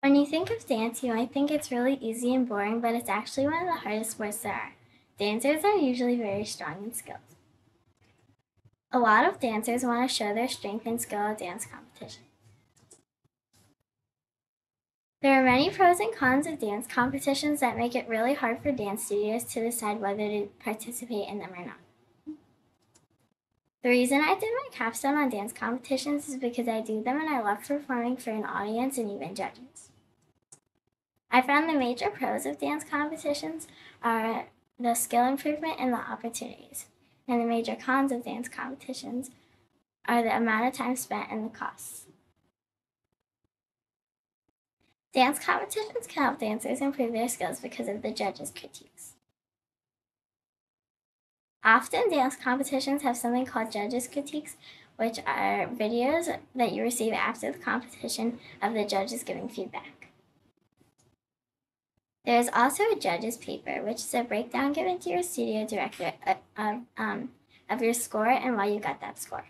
When you think of dance, you might think it's really easy and boring, but it's actually one of the hardest sports there are. Dancers are usually very strong and skilled. A lot of dancers want to show their strength and skill at dance competitions. There are many pros and cons of dance competitions that make it really hard for dance studios to decide whether to participate in them or not. The reason I did my capstone on dance competitions is because I do them and I love performing for an audience and even judges. I found the major pros of dance competitions are the skill improvement and the opportunities, and the major cons of dance competitions are the amount of time spent and the costs. Dance competitions can help dancers improve their skills because of the judges' critiques. Often, dance competitions have something called judges' critiques, which are videos that you receive after the competition of the judges giving feedback. There is also a judges' paper, which is a breakdown given to your studio director of your score and why you got that score.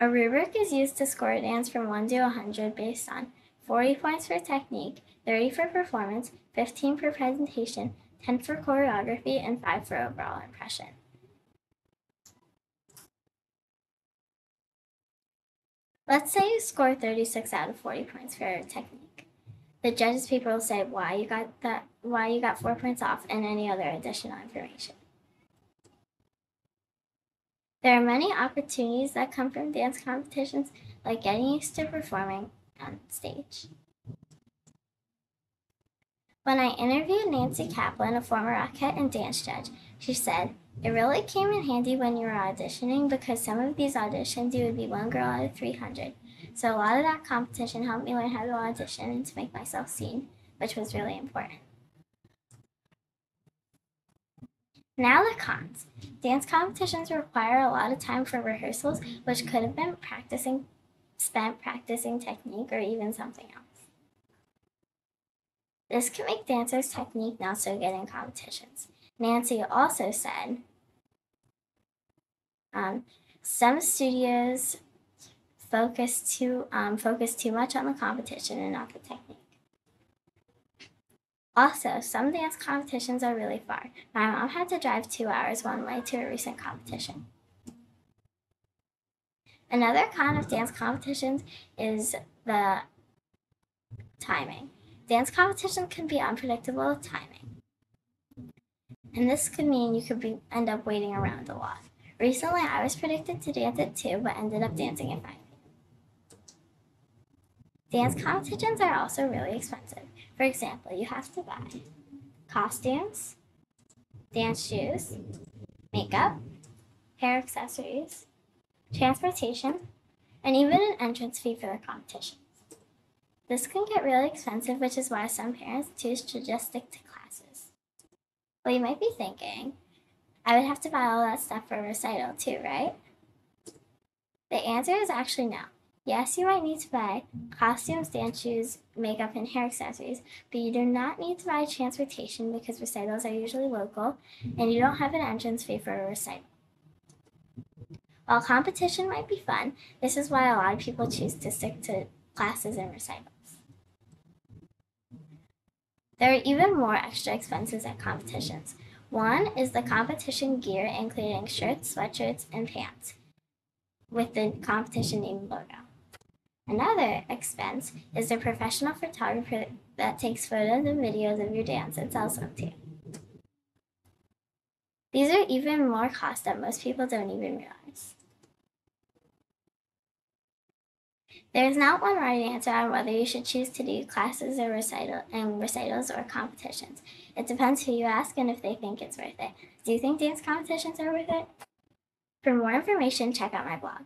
A rubric is used to score a dance from 1 to 100 based on 40 points for technique, 30 for performance, 15 for presentation, 10 for choreography, and 5 for overall impression. Let's say you score 36 out of 40 points for technique. The judges' paper will say why you got 4 points off and any other additional information. There are many opportunities that come from dance competitions, like getting used to performing on stage. When I interviewed Nancy Kaplan, a former Rockette and dance judge, she said, "It really came in handy when you were auditioning because some of these auditions you would be one girl out of 300. So a lot of that competition helped me learn how to audition and to make myself seen, which was really important." Now the cons. Dance competitions require a lot of time for rehearsals, which could have been spent practicing technique or even something else. This can make dancers' technique not so good in competitions. Nancy also said, some studios focus too much on the competition and not the technique. Also, some dance competitions are really far. My mom had to drive 2 hours one way to a recent competition. Another con of dance competitions is the timing. Dance competitions can be unpredictable with timing. And this could mean you could end up waiting around a lot. Recently, I was predicted to dance at 2, but ended up dancing at 5 p.m. Dance competitions are also really expensive. For example, you have to buy costumes, dance shoes, makeup, hair accessories, transportation, and even an entrance fee for the competitions. This can get really expensive, which is why some parents choose to just stick to classes. Well, you might be thinking, I would have to buy all that stuff for a recital too, right? The answer is actually no. Yes, you might need to buy costumes, dance shoes, makeup, and hair accessories, but you do not need to buy transportation because recitals are usually local, and you don't have an entrance fee for a recital. While competition might be fun, this is why a lot of people choose to stick to classes and recitals. There are even more extra expenses at competitions. One is the competition gear, including shirts, sweatshirts, and pants, with the competition name logo. Another expense is the professional photographer that takes photos and videos of your dance and sells them to you. These are even more costs that most people don't even realize. There is not one right answer on whether you should choose to do classes or recitals or competitions. It depends who you ask and if they think it's worth it. Do you think dance competitions are worth it? For more information, check out my blog.